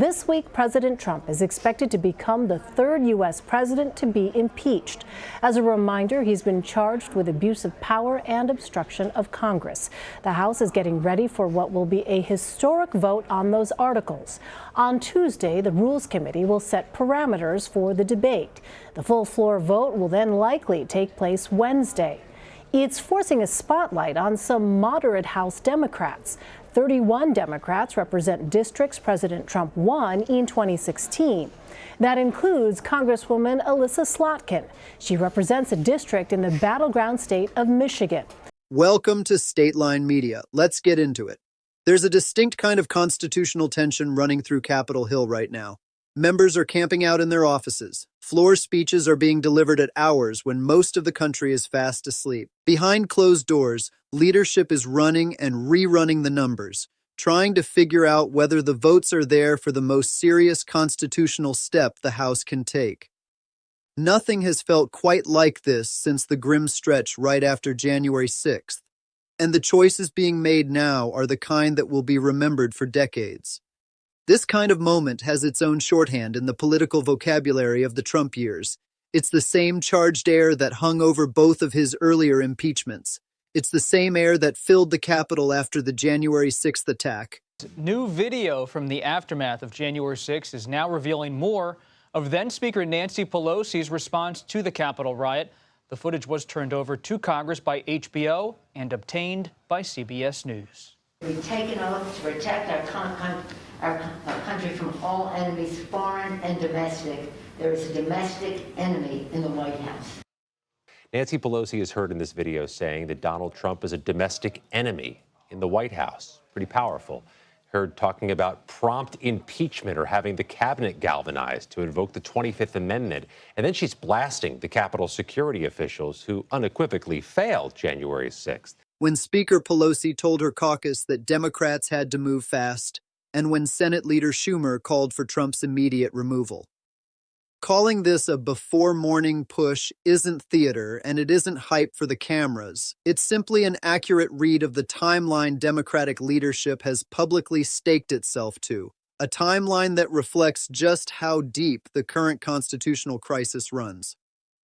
This week, President Trump is expected to become the third U.S. president to be impeached. As a reminder, he's been charged with abuse of power and obstruction of Congress. The House is getting ready for what will be a historic vote on those articles. On Tuesday, the Rules Committee will set parameters for the debate. The full floor vote will then likely take place Wednesday. It's forcing a spotlight on some moderate House Democrats. 31 Democrats represent districts President Trump won in 2016. That includes Congresswoman Elissa Slotkin. She represents a district in the battleground state of Michigan. Welcome to State Line Media. Let's get into it. There's a distinct kind of constitutional tension running through Capitol Hill right now. Members are camping out in their offices. Floor speeches are being delivered at hours when most of the country is fast asleep. Behind closed doors, leadership is running and rerunning the numbers, trying to figure out whether the votes are there for the most serious constitutional step the House can take. Nothing has felt quite like this since the grim stretch right after January 6th, and the choices being made now are the kind that will be remembered for decades. This kind of moment has its own shorthand in the political vocabulary of the Trump years. It's the same charged air that hung over both of his earlier impeachments. It's the same air that filled the Capitol after the January 6th attack. New video from the aftermath of January 6th is now revealing more of then-Speaker Nancy Pelosi's response to the Capitol riot. The footage was turned over to Congress by HBO and obtained by CBS News. We've taken oath to protect our country from all enemies, foreign and domestic. There is a domestic enemy in the White House. Nancy Pelosi is heard in this video saying that Donald Trump is a domestic enemy in the White House. Pretty powerful. Heard talking about prompt impeachment or having the cabinet galvanized to invoke the 25th Amendment. And then she's blasting the Capitol security officials who unequivocally failed January 6th. When Speaker Pelosi told her caucus that Democrats had to move fast, and when Senate Leader Schumer called for Trump's immediate removal. Calling this a before-morning push isn't theater, and it isn't hype for the cameras. It's simply an accurate read of the timeline Democratic leadership has publicly staked itself to, a timeline that reflects just how deep the current constitutional crisis runs.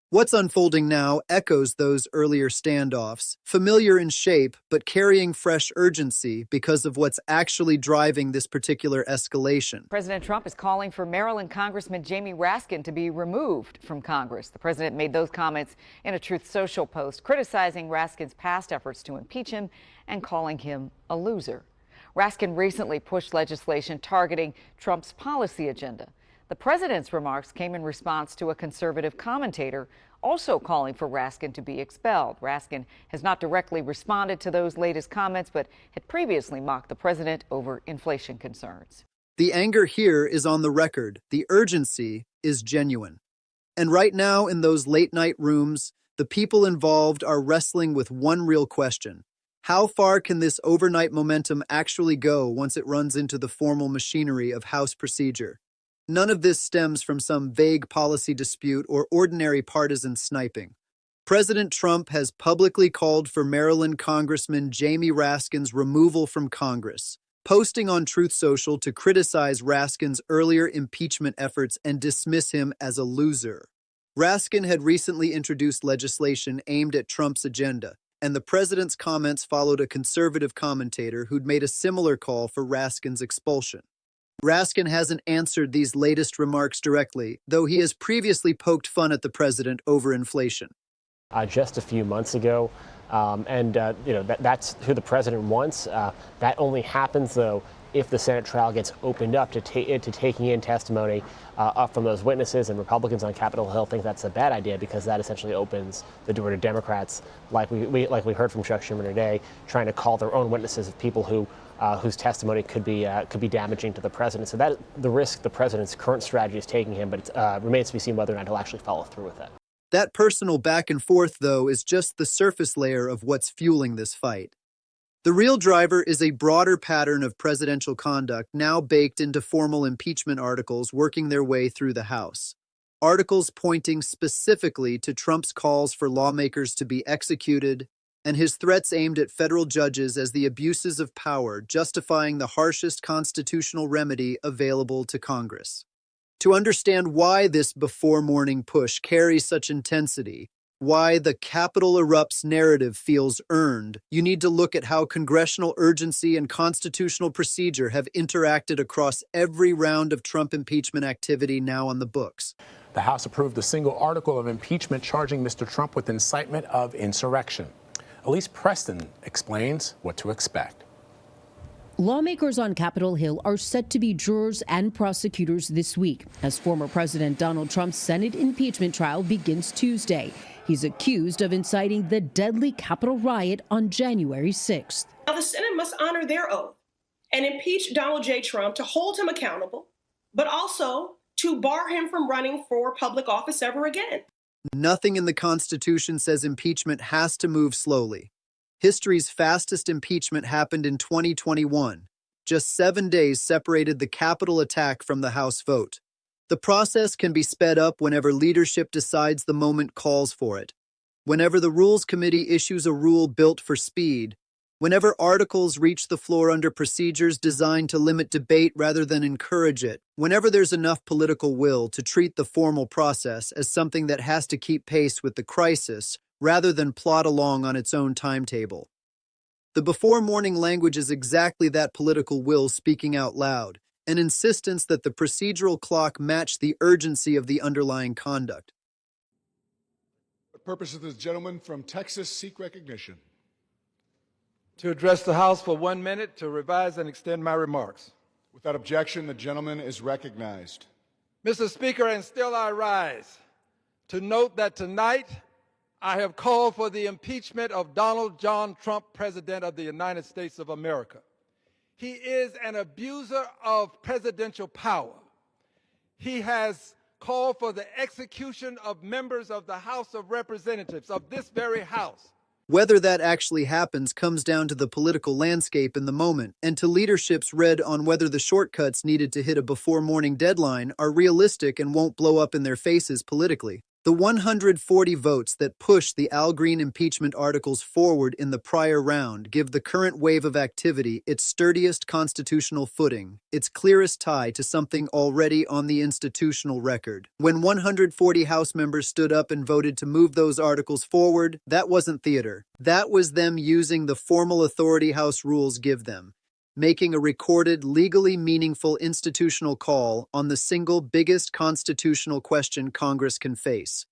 What's unfolding now echoes those earlier standoffs, familiar in shape but carrying fresh urgency because of what's actually driving this particular escalation. President Trump is calling for Maryland Congressman Jamie Raskin to be removed from Congress. The president made those comments in a Truth Social post, criticizing Raskin's past efforts to impeach him and calling him a loser. Raskin recently pushed legislation targeting Trump's policy agenda. The president's remarks came in response to a conservative commentator also calling for Raskin to be expelled. Raskin has not directly responded to those latest comments, but had previously mocked the president over inflation concerns. The anger here is on the record. The urgency is genuine. And right now in those late-night rooms, the people involved are wrestling with one real question. How far can this overnight momentum actually go once it runs into the formal machinery of House procedure? None of this stems from some vague policy dispute or ordinary partisan sniping. President Trump has publicly called for Maryland Congressman Jamie Raskin's removal from Congress, posting on Truth Social to criticize Raskin's earlier impeachment efforts and dismiss him as a loser. Raskin had recently introduced legislation aimed at Trump's agenda, and the president's comments followed a conservative commentator who'd made a similar call for Raskin's expulsion. Raskin hasn't answered these latest remarks directly, though he has previously poked fun at the president over inflation. Just a few months ago, that's who the president wants. That only happens, though, if the Senate trial gets opened up to taking in testimony up from those witnesses, and Republicans on Capitol Hill think that's a bad idea because that essentially opens the door to Democrats, like we heard from Chuck Schumer today, trying to call their own witnesses of people whose testimony could be damaging to the president. So that's the risk the president's current strategy is taking him, but it remains to be seen whether or not he'll actually follow through with it. That personal back and forth, though, is just the surface layer of what's fueling this fight. The real driver is a broader pattern of presidential conduct now baked into formal impeachment articles working their way through the House. Articles pointing specifically to Trump's calls for lawmakers to be executed, and his threats aimed at federal judges as the abuses of power, justifying the harshest constitutional remedy available to Congress. To understand why this before-morning push carries such intensity, why the Capitol erupts narrative feels earned, you need to look at how congressional urgency and constitutional procedure have interacted across every round of Trump impeachment activity now on the books. The House approved a single article of impeachment charging Mr. Trump with incitement of insurrection. Elise Preston explains what to expect. Lawmakers on Capitol Hill are set to be jurors and prosecutors this week as former President Donald Trump's Senate impeachment trial begins Tuesday. He's accused of inciting the deadly Capitol riot on January 6th. Now, the Senate must honor their oath and impeach Donald J. Trump to hold him accountable, but also to bar him from running for public office ever again. Nothing in the Constitution says impeachment has to move slowly. History's fastest impeachment happened in 2021. Just 7 days separated the Capitol attack from the House vote. The process can be sped up whenever leadership decides the moment calls for it. Whenever the Rules Committee issues a rule built for speed, whenever articles reach the floor under procedures designed to limit debate rather than encourage it, whenever there's enough political will to treat the formal process as something that has to keep pace with the crisis rather than plod along on its own timetable. The before-morning language is exactly that political will speaking out loud, an insistence that the procedural clock match the urgency of the underlying conduct. For the purpose of this gentleman from Texas, seek recognition. To address the House for 1 minute to revise and extend my remarks. Without objection, the gentleman is recognized. Mr. Speaker, and still I rise to note that tonight I have called for the impeachment of Donald John Trump, President of the United States of America. He is an abuser of presidential power. He has called for the execution of members of the House of Representatives, of this very House. Whether that actually happens comes down to the political landscape in the moment and to leadership's read on whether the shortcuts needed to hit a before-morning deadline are realistic and won't blow up in their faces politically. The 140 votes that pushed the Al Green impeachment articles forward in the prior round give the current wave of activity its sturdiest constitutional footing, its clearest tie to something already on the institutional record. When 140 House members stood up and voted to move those articles forward, that wasn't theater. That was them using the formal authority House rules give them, making a recorded, legally meaningful institutional call on the single biggest constitutional question Congress can face.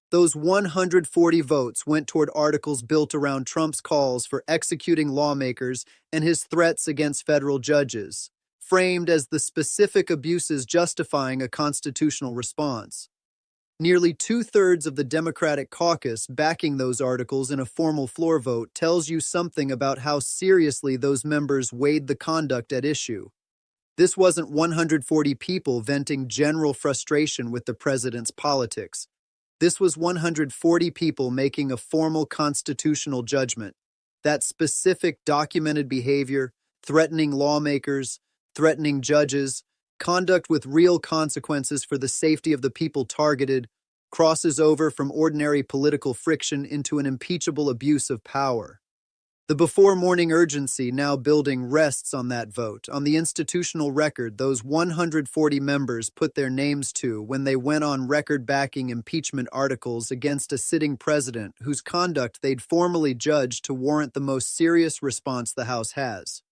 Those 140 votes went toward articles built around Trump's calls for executing lawmakers and his threats against federal judges, framed as the specific abuses justifying a constitutional response. Nearly 2/3 of the Democratic caucus backing those articles in a formal floor vote tells you something about how seriously those members weighed the conduct at issue. This wasn't 140 people venting general frustration with the president's politics. This was 140 people making a formal constitutional judgment. That specific documented behavior, threatening lawmakers, threatening judges, conduct with real consequences for the safety of the people targeted, crosses over from ordinary political friction into an impeachable abuse of power. The before-morning urgency now building rests on that vote, on the institutional record those 140 members put their names to when they went on record backing impeachment articles against a sitting president whose conduct they'd formally judged to warrant the most serious response the House has.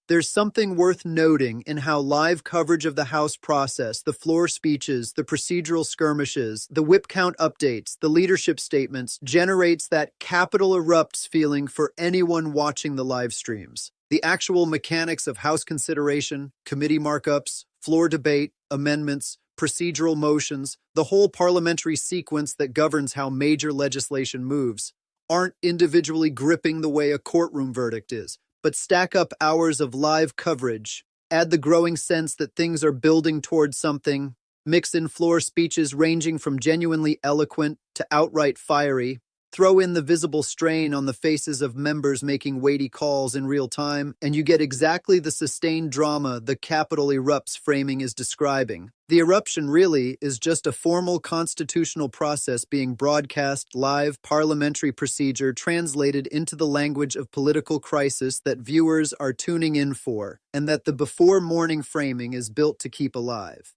There's something worth noting in how live coverage of the House process, the floor speeches, the procedural skirmishes, the whip count updates, the leadership statements, generates that Capitol erupts feeling for anyone watching the live streams. The actual mechanics of House consideration, committee markups, floor debate, amendments, procedural motions, the whole parliamentary sequence that governs how major legislation moves, aren't individually gripping the way a courtroom verdict is, but stack up hours of live coverage, add the growing sense that things are building towards something, mix in floor speeches ranging from genuinely eloquent to outright fiery, Throw in the visible strain on the faces of members making weighty calls in real time, and you get exactly the sustained drama the Capitol erupts framing is describing. The eruption really is just a formal constitutional process being broadcast live parliamentary procedure translated into the language of political crisis that viewers are tuning in for, and that the before morning framing is built to keep alive.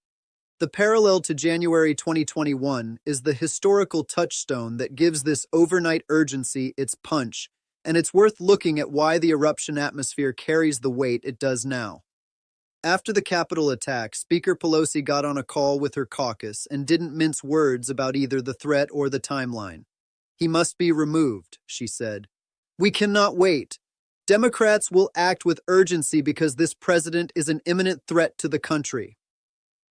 The parallel to January 2021 is the historical touchstone that gives this overnight urgency its punch, and it's worth looking at why the eruption atmosphere carries the weight it does now. After the Capitol attack, Speaker Pelosi got on a call with her caucus and didn't mince words about either the threat or the timeline. "He must be removed," she said. "We cannot wait. Democrats will act with urgency because this president is an imminent threat to the country."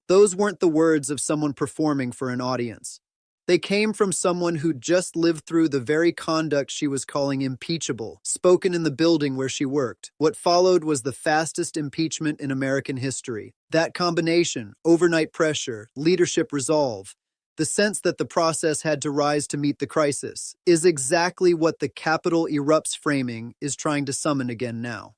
Those weren't the words of someone performing for an audience. They came from someone who'd just lived through the very conduct she was calling impeachable, spoken in the building where she worked. What followed was the fastest impeachment in American history. That combination, overnight pressure, leadership resolve, the sense that the process had to rise to meet the crisis, is exactly what the Capitol erupts framing is trying to summon again now.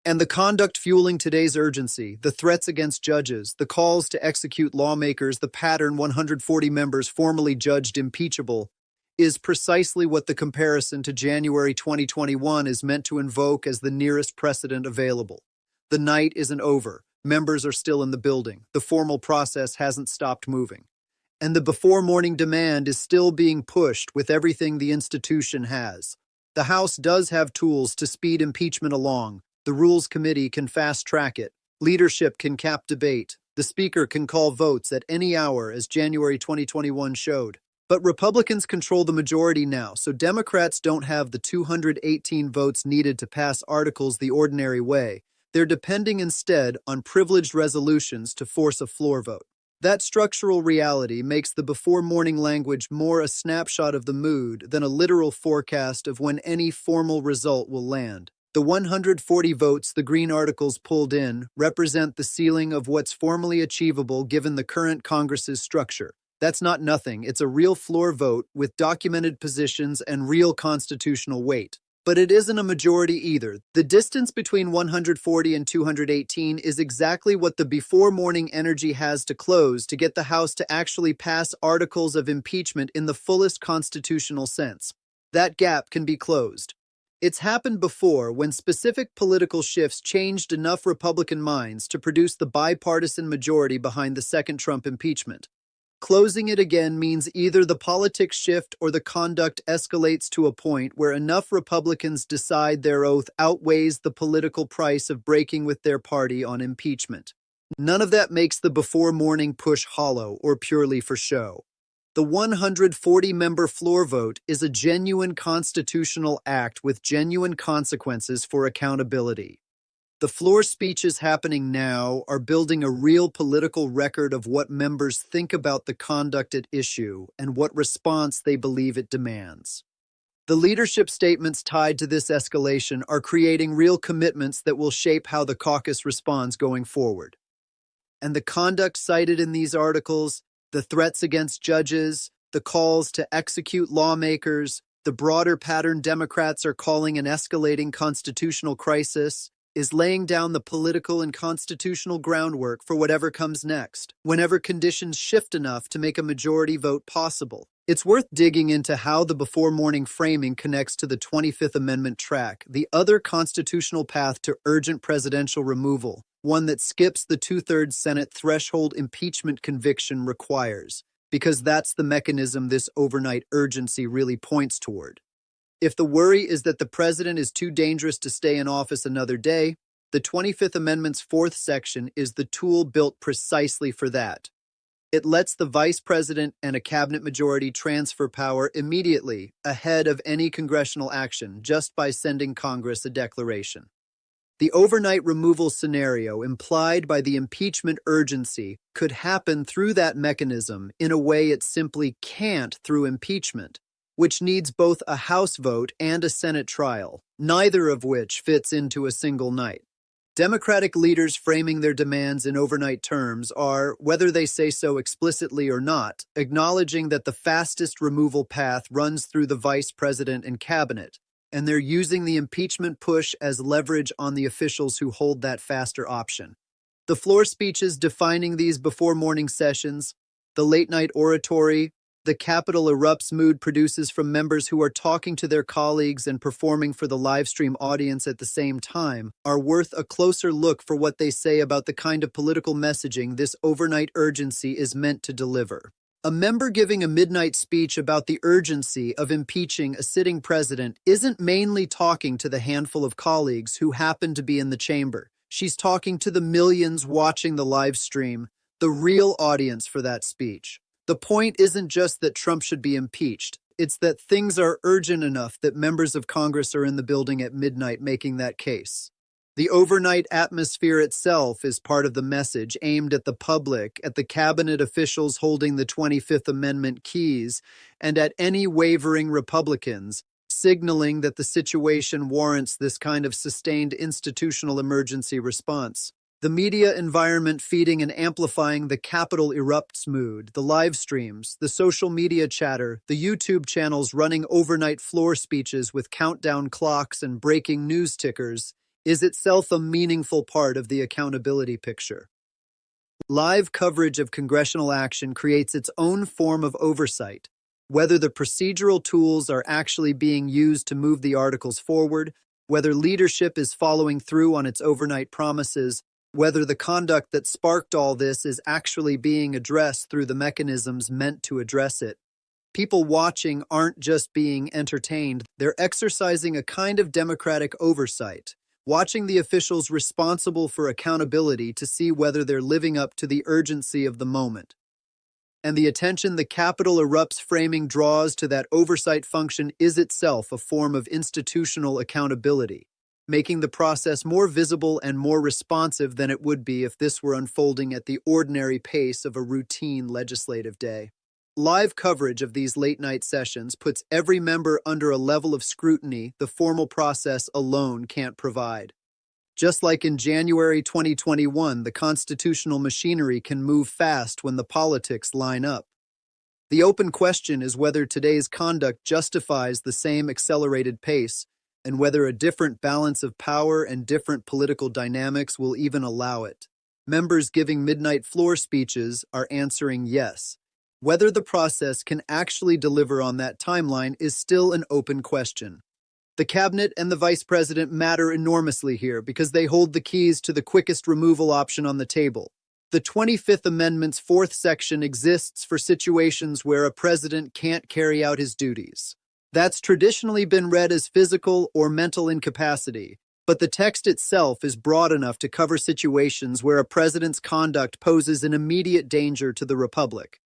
And the conduct fueling today's urgency, the threats against judges, the calls to execute lawmakers, the pattern 140 members formally judged impeachable, is precisely what the comparison to January 2021 is meant to invoke as the nearest precedent available. The night isn't over. Members are still in the building. The formal process hasn't stopped moving. And the before morning demand is still being pushed with everything the institution has. The House does have tools to speed impeachment along. The Rules Committee can fast-track it. Leadership can cap debate. The Speaker can call votes at any hour, as January 2021 showed. But Republicans control the majority now, so Democrats don't have the 218 votes needed to pass articles the ordinary way. They're depending instead on privileged resolutions to force a floor vote. That structural reality makes the before morning language more a snapshot of the mood than a literal forecast of when any formal result will land. The 140 votes the Green articles pulled in represent the ceiling of what's formally achievable given the current Congress's structure. That's not nothing. It's a real floor vote with documented positions and real constitutional weight. But it isn't a majority either. The distance between 140 and 218 is exactly what the before morning energy has to close to get the House to actually pass articles of impeachment in the fullest constitutional sense. That gap can be closed. It's happened before when specific political shifts changed enough Republican minds to produce the bipartisan majority behind the second Trump impeachment. Closing it again means either the politics shift or the conduct escalates to a point where enough Republicans decide their oath outweighs the political price of breaking with their party on impeachment. None of that makes the before morning push hollow or purely for show. The 140-member floor vote is a genuine constitutional act with genuine consequences for accountability. The floor speeches happening now are building a real political record of what members think about the conduct at issue and what response they believe it demands. The leadership statements tied to this escalation are creating real commitments that will shape how the caucus responds going forward. And the conduct cited in these articles, the threats against judges, the calls to execute lawmakers, the broader pattern Democrats are calling an escalating constitutional crisis, is laying down the political and constitutional groundwork for whatever comes next, whenever conditions shift enough to make a majority vote possible. It's worth digging into how the before morning framing connects to the 25th Amendment track, the other constitutional path to urgent presidential removal, one that skips the two-thirds Senate threshold impeachment conviction requires, because that's the mechanism this overnight urgency really points toward. If the worry is that the president is too dangerous to stay in office another day, the 25th Amendment's fourth section is the tool built precisely for that. It lets the vice president and a cabinet majority transfer power immediately ahead of any congressional action just by sending Congress a declaration. The overnight removal scenario implied by the impeachment urgency could happen through that mechanism in a way it simply can't through impeachment, which needs both a House vote and a Senate trial, neither of which fits into a single night. Democratic leaders framing their demands in overnight terms are, whether they say so explicitly or not, acknowledging that the fastest removal path runs through the vice president and cabinet, and they're using the impeachment push as leverage on the officials who hold that faster option. The floor speeches defining these before morning sessions, the late-night oratory, the Capitol erupts mood produces from members who are talking to their colleagues and performing for the live stream audience at the same time are worth a closer look for what they say about the kind of political messaging this overnight urgency is meant to deliver. A member giving a midnight speech about the urgency of impeaching a sitting president isn't mainly talking to the handful of colleagues who happen to be in the chamber. She's talking to the millions watching the live stream, the real audience for that speech. The point isn't just that Trump should be impeached. It's that things are urgent enough that members of Congress are in the building at midnight making that case. The overnight atmosphere itself is part of the message aimed at the public, at the cabinet officials holding the 25th Amendment keys, and at any wavering Republicans, signaling that the situation warrants this kind of sustained institutional emergency response. The media environment feeding and amplifying the Capitol erupts mood, the live streams, the social media chatter, the YouTube channels running overnight floor speeches with countdown clocks and breaking news tickers, is itself a meaningful part of the accountability picture. Live coverage of congressional action creates its own form of oversight. Whether the procedural tools are actually being used to move the articles forward, whether leadership is following through on its overnight promises, whether the conduct that sparked all this is actually being addressed through the mechanisms meant to address it. People watching aren't just being entertained, they're exercising a kind of democratic oversight, watching the officials responsible for accountability to see whether they're living up to the urgency of the moment. And the attention the Capitol erupts framing draws to that oversight function is itself a form of institutional accountability, making the process more visible and more responsive than it would be if this were unfolding at the ordinary pace of a routine legislative day. Live coverage of these late-night sessions puts every member under a level of scrutiny the formal process alone can't provide. Just like in January 2021, the constitutional machinery can move fast when the politics line up. The open question is whether today's conduct justifies the same accelerated pace, and whether a different balance of power and different political dynamics will even allow it. Members giving midnight floor speeches are answering yes. Whether the process can actually deliver on that timeline is still an open question. The cabinet and the vice president matter enormously here because they hold the keys to the quickest removal option on the table. The 25th Amendment's fourth section exists for situations where a president can't carry out his duties. That's traditionally been read as physical or mental incapacity, but the text itself is broad enough to cover situations where a president's conduct poses an immediate danger to the republic.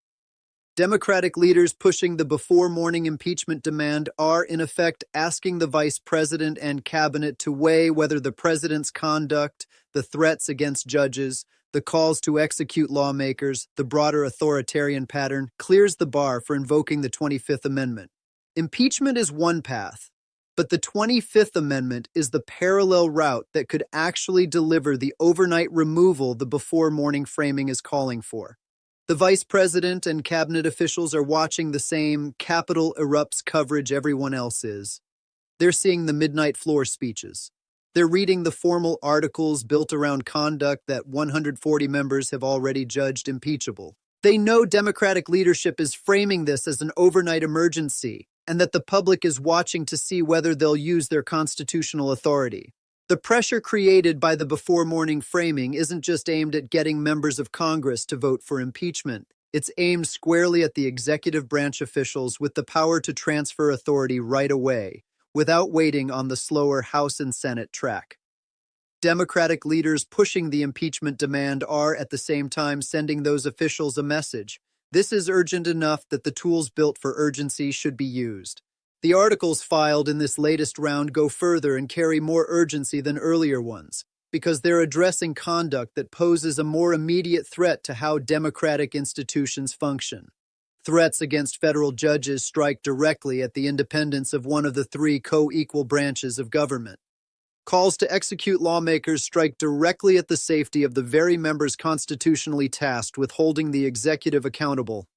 Democratic leaders pushing the before-morning impeachment demand are, in effect, asking the vice president and cabinet to weigh whether the president's conduct, the threats against judges, the calls to execute lawmakers, the broader authoritarian pattern, clears the bar for invoking the 25th Amendment. Impeachment is one path, but the 25th Amendment is the parallel route that could actually deliver the overnight removal the before-morning framing is calling for. The vice president and cabinet officials are watching the same Capitol erupts coverage everyone else is. They're seeing the midnight floor speeches. They're reading the formal articles built around conduct that 140 members have already judged impeachable. They know Democratic leadership is framing this as an overnight emergency, and that the public is watching to see whether they'll use their constitutional authority. The pressure created by the before-morning framing isn't just aimed at getting members of Congress to vote for impeachment. It's aimed squarely at the executive branch officials with the power to transfer authority right away, without waiting on the slower House and Senate track. Democratic leaders pushing the impeachment demand are, at the same time, sending those officials a message. This is urgent enough that the tools built for urgency should be used. The articles filed in this latest round go further and carry more urgency than earlier ones, because they're addressing conduct that poses a more immediate threat to how democratic institutions function. Threats against federal judges strike directly at the independence of one of the three co-equal branches of government. Calls to execute lawmakers strike directly at the safety of the very members constitutionally tasked with holding the executive accountable.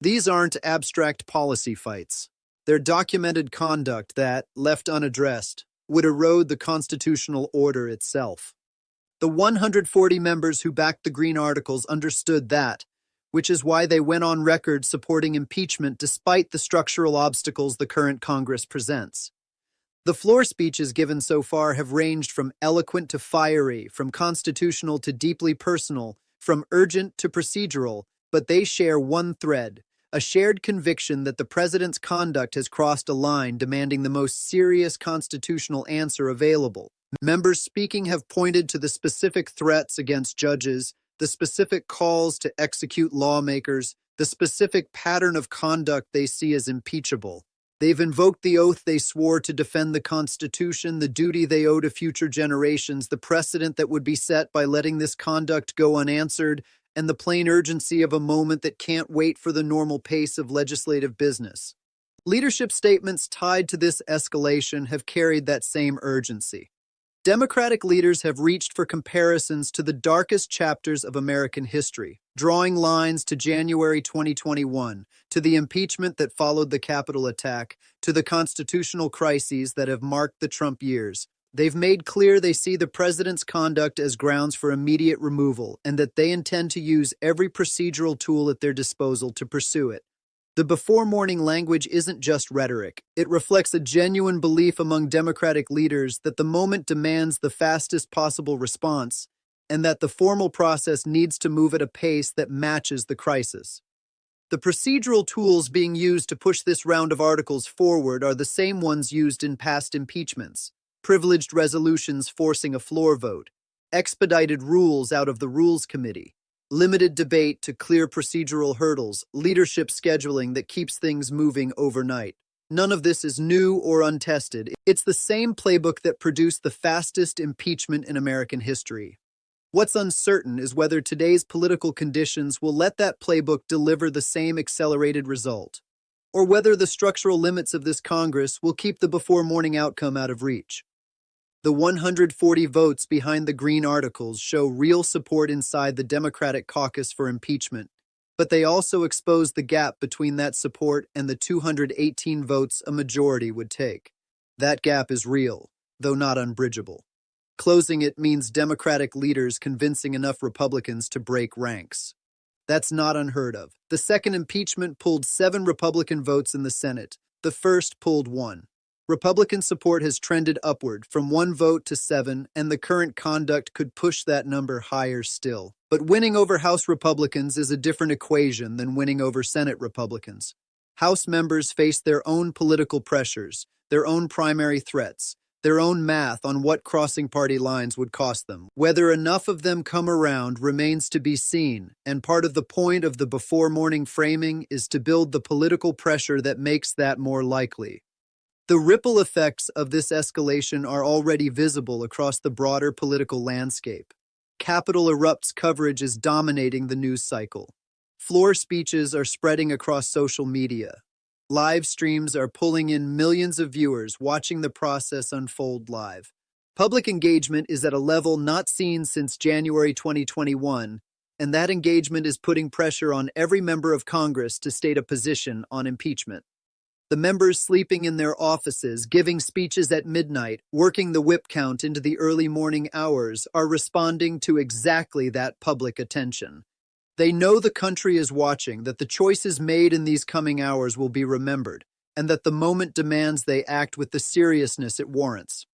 These aren't abstract policy fights. They're documented conduct that, left unaddressed, would erode the constitutional order itself. The 140 members who backed the Green Articles understood that, which is why they went on record supporting impeachment despite the structural obstacles the current Congress presents. The floor speeches given so far have ranged from eloquent to fiery, from constitutional to deeply personal, from urgent to procedural, but they share one thread, a shared conviction that the president's conduct has crossed a line demanding the most serious constitutional answer available. Members speaking have pointed to the specific threats against judges, the specific calls to execute lawmakers, the specific pattern of conduct they see as impeachable. They've invoked the oath they swore to defend the Constitution, the duty they owe to future generations, the precedent that would be set by letting this conduct go unanswered, and the plain urgency of a moment that can't wait for the normal pace of legislative business. Leadership statements tied to this escalation have carried that same urgency. Democratic leaders have reached for comparisons to the darkest chapters of American history, drawing lines to January 2021, to the impeachment that followed the Capitol attack, to the constitutional crises that have marked the Trump years. They've made clear they see the president's conduct as grounds for immediate removal and that they intend to use every procedural tool at their disposal to pursue it. The before-morning language isn't just rhetoric. It reflects a genuine belief among Democratic leaders that the moment demands the fastest possible response and that the formal process needs to move at a pace that matches the crisis. The procedural tools being used to push this round of articles forward are the same ones used in past impeachments: privileged resolutions forcing a floor vote, expedited rules out of the Rules Committee, limited debate to clear procedural hurdles, leadership scheduling that keeps things moving overnight. None of this is new or untested. It's the same playbook that produced the fastest impeachment in American history. What's uncertain is whether today's political conditions will let that playbook deliver the same accelerated result, or whether the structural limits of this Congress will keep the before-morning outcome out of reach. The 140 votes behind the Green Articles show real support inside the Democratic caucus for impeachment, but they also expose the gap between that support and the 218 votes a majority would take. That gap is real, though not unbridgeable. Closing it means Democratic leaders convincing enough Republicans to break ranks. That's not unheard of. The second impeachment pulled 7 Republican votes in the Senate. The first pulled 1. Republican support has trended upward from 1 vote to 7, and the current conduct could push that number higher still. But winning over House Republicans is a different equation than winning over Senate Republicans. House members face their own political pressures, their own primary threats, their own math on what crossing party lines would cost them. Whether enough of them come around remains to be seen, and part of the point of the before-morning framing is to build the political pressure that makes that more likely. The ripple effects of this escalation are already visible across the broader political landscape. Capitol Erupt's coverage is dominating the news cycle. Floor speeches are spreading across social media. Live streams are pulling in millions of viewers watching the process unfold live. Public engagement is at a level not seen since January 2021, and that engagement is putting pressure on every member of Congress to state a position on impeachment. The members sleeping in their offices, giving speeches at midnight, working the whip count into the early morning hours, are responding to exactly that public attention. They know the country is watching, that the choices made in these coming hours will be remembered, and that the moment demands they act with the seriousness it warrants.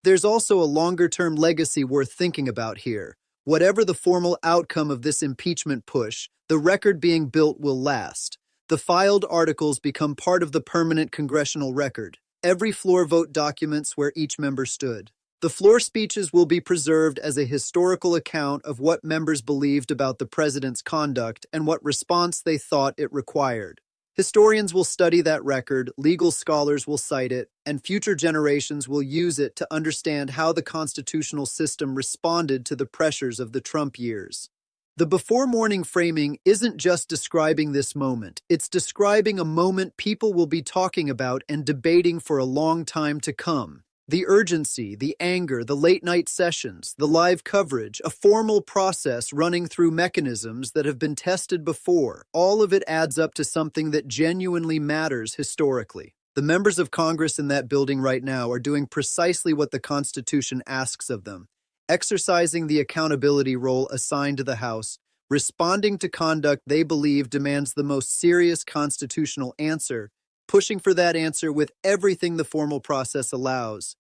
There's also a longer-term legacy worth thinking about here. Whatever the formal outcome of this impeachment push, the record being built will last. The filed articles become part of the permanent congressional record. Every floor vote documents where each member stood. The floor speeches will be preserved as a historical account of what members believed about the president's conduct and what response they thought it required. Historians will study that record, legal scholars will cite it, and future generations will use it to understand how the constitutional system responded to the pressures of the Trump years. The before-morning framing isn't just describing this moment, it's describing a moment people will be talking about and debating for a long time to come. The urgency, the anger, the late-night sessions, the live coverage, a formal process running through mechanisms that have been tested before, all of it adds up to something that genuinely matters historically. The members of Congress in that building right now are doing precisely what the Constitution asks of them, exercising the accountability role assigned to the House, responding to conduct they believe demands the most serious constitutional answer, pushing for that answer with everything the formal process allows,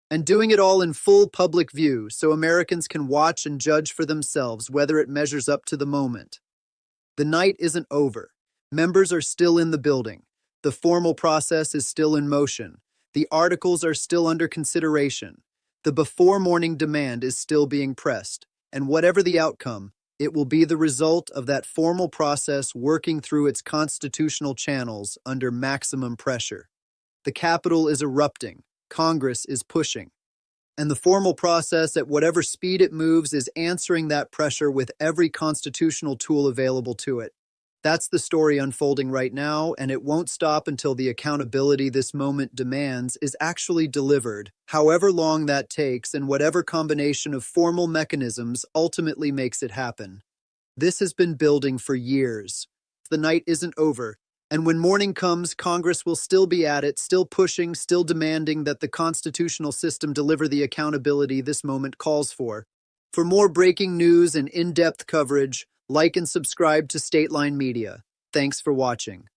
and doing it all in full public view so Americans can watch and judge for themselves whether it measures up to the moment. The night isn't over. Members are still in the building. The formal process is still in motion. The articles are still under consideration. The before morning demand is still being pressed. And whatever the outcome, it will be the result of that formal process working through its constitutional channels under maximum pressure. The Capitol is erupting. Congress is pushing. And the formal process, at whatever speed it moves, is answering that pressure with every constitutional tool available to it. That's the story unfolding right now, and it won't stop until the accountability this moment demands is actually delivered, however long that takes and whatever combination of formal mechanisms ultimately makes it happen. This has been building for years. The night isn't over, and when morning comes, Congress will still be at it, still pushing, still demanding that the constitutional system deliver the accountability this moment calls for. For more breaking news and in-depth coverage, like and subscribe to Stateline Media. Thanks for watching.